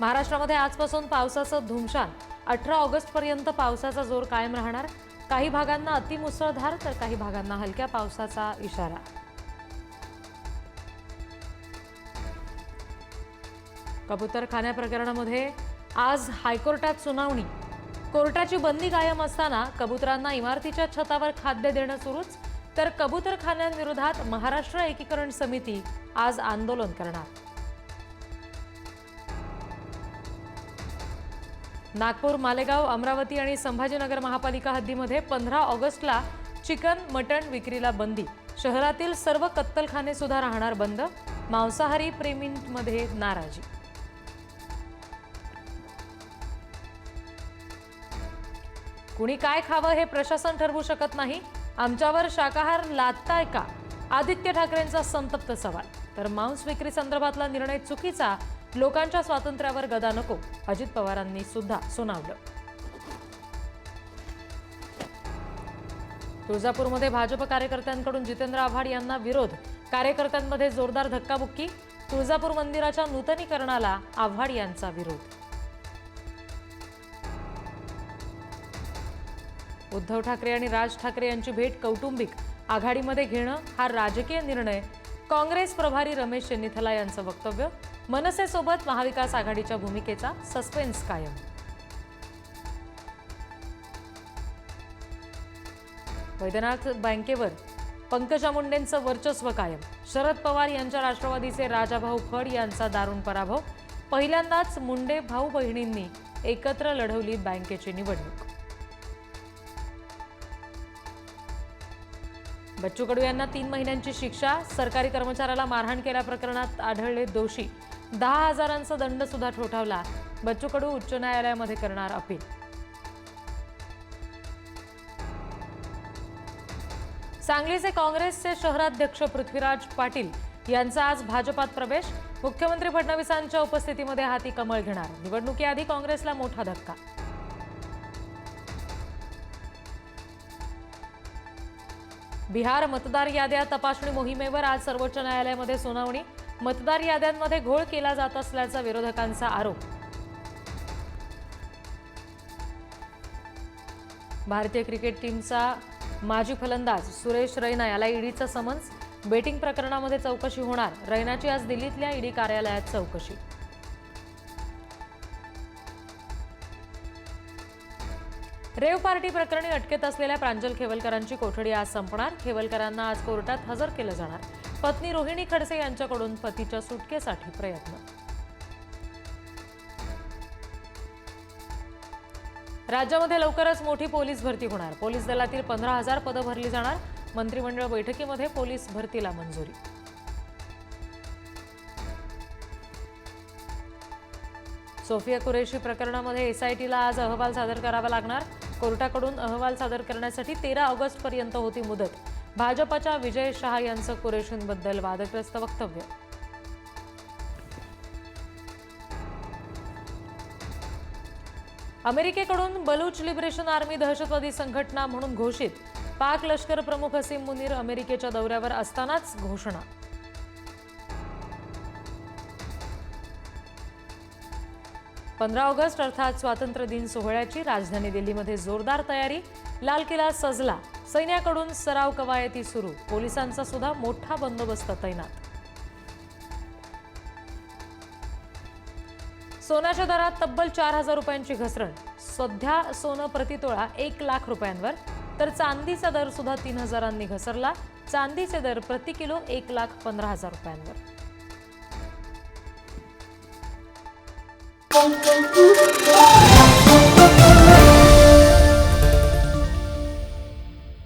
महाराष्ट्रामध्ये आजपासून पावसाचं धुमशान. 18 ऑगस्ट पर्यंत पावसाचा जोर कायम राहणार. काही भागांना अतिमुसळधार तर काही भागांना हलक्या पावसाचा इशारा. कबूतरखान्या प्रकरणामध्ये आज हायकोर्टात सुनावणी. कोर्टाची बंदी कायम असताना कबुतरांना इमारतीच्या छतावर खाद्य देणं सुरूच, तर कबूतरखान्यांविरोधात महाराष्ट्र एकीकरण समिती आज आंदोलन करणार. नागपूर, मालेगाव, अमरावती आणि संभाजीनगर महापालिका हद्दीमध्ये 15 ऑगस्टला चिकन मटण विक्रीला बंदी. शहरातील सर्व कत्तलखाने सुद्धा राहणार बंद. मांसाहारी प्रेमींमध्ये नाराजी. कुणी काय खावं हे प्रशासन ठरवू शकत नाही. आमच्यावर शाकाहार लादताय का? आदित्य ठाकरेंचा संतप्त सवाल. तर मांस विक्री संदर्भातला निर्णय चुकीचा. लोकांच्या स्वातंत्र्यावर गदा नको, अजित पवारांनी सुद्धा सुनावलं. तुळजापूरमध्ये भाजप कार्यकर्त्यांकडून जितेंद्र आव्हाड यांना विरोध. कार्यकर्त्यांमध्ये जोरदार धक्काबुक्की. तुळजापूर मंदिराच्या नूतनीकरणाला आव्हाड यांचा विरोध. उद्धव ठाकरे आणि राज ठाकरे यांची भेट कौटुंबिक. आघाडीमध्ये घेणं हा राजकीय निर्णय. काँग्रेस प्रभारी रमेश चेन्नीथला यांचं वक्तव्य. मनसेसोबत महाविकास आघाडीच्या भूमिकेचा सस्पेन्स कायम. वैद्यनाथ बँकेवर पंकजा मुंडेंचं वर्चस्व कायम. शरद पवार यांच्या राष्ट्रवादीचे राजाभाऊ फड यांचा दारुण पराभव. पहिल्यांदाच मुंडे भाऊ बहिणींनी एकत्र लढवली बँकेची निवडणूक. बच्चू कडू यांना 3 महिन्यांची शिक्षा. सरकारी कर्मचाऱ्याला मारहाण केल्याप्रकरणात आढळले दोषी. 10,000चा दंड सुद्धा ठोठावला. बच्चू कडू उच्च न्यायालयामध्ये करणार अपील. सांगलीचे काँग्रेसचे शहराध्यक्ष पृथ्वीराज पाटील यांचा आज भाजपात प्रवेश. मुख्यमंत्री फडणवीसांच्या उपस्थितीमध्ये हाती कमळ घेणार. निवडणुकीआधी काँग्रेसला मोठा धक्का. बिहार मतदार याद्या तपासणी मोहिमेवर आज सर्वोच्च न्यायालयामध्ये सुनावणी. मतदार याद्यांमध्ये घोळ केला जात असल्याचा विरोधकांचा आरोप. भारतीय क्रिकेट टीमचा माजी फलंदाज सुरेश रैना याला ईडीचं समन्स. बेटिंग प्रकरणामध्ये चौकशी होणार. रैनाची आज दिल्लीतल्या ईडी कार्यालयात चौकशी. रेव पार्टी प्रकरणी अटकेत असलेल्या प्रांजल खेवलकरांची कोठडी आज संपणार. खेवलकरांना आज कोर्टात हजर केलं जाणार. पत्नी रोहिणी खडसे यांच्याकडून पतीच्या सुटकेसाठी प्रयत्न. राज्यामध्ये लवकरच मोठी पोलीस भरती होणार. पोलीस दलातील 15,000 पदं भरली जाणार. मंत्रिमंडळ बैठकीमध्ये पोलीस भरतीला मंजुरी. सोफिया कुरेशी प्रकरणामध्ये एसआयटीला आज अहवाल सादर करावा लागणार. कोर्टाकडून अहवाल सादर करण्यासाठी 13 ऑगस्ट पर्यंत होती मुदत. भाजपच्या विजय शहा यांचं कुरेशींबद्दल वादग्रस्त वक्तव्य. अमेरिकेकडून बलूच लिबरेशन आर्मी दहशतवादी संघटना म्हणून घोषित. पाक लष्कर प्रमुख हसीम मुनीर अमेरिकेच्या दौऱ्यावर असतानाच घोषणा. पंधरा ऑगस्ट अर्थात स्वातंत्र्य दिन सोहळ्याची राजधानी दिल्लीमध्ये जोरदार तयारी. लाल किल्ला सजला. सैन्याकडून सराव कवायती सुरू. पोलिसांचा सुद्धा मोठा बंदोबस्त तैनात. सोन्याच्या दरात तब्बल 4,000 रुपयांची घसरण. सध्या सोनं प्रतितोळा 1 लाख रुपयांवर, तर चांदीचा दर सुद्धा 3,000 घसरला. चांदीचे दर प्रति किलो 1,15,000 रुपयांवर. Thank you.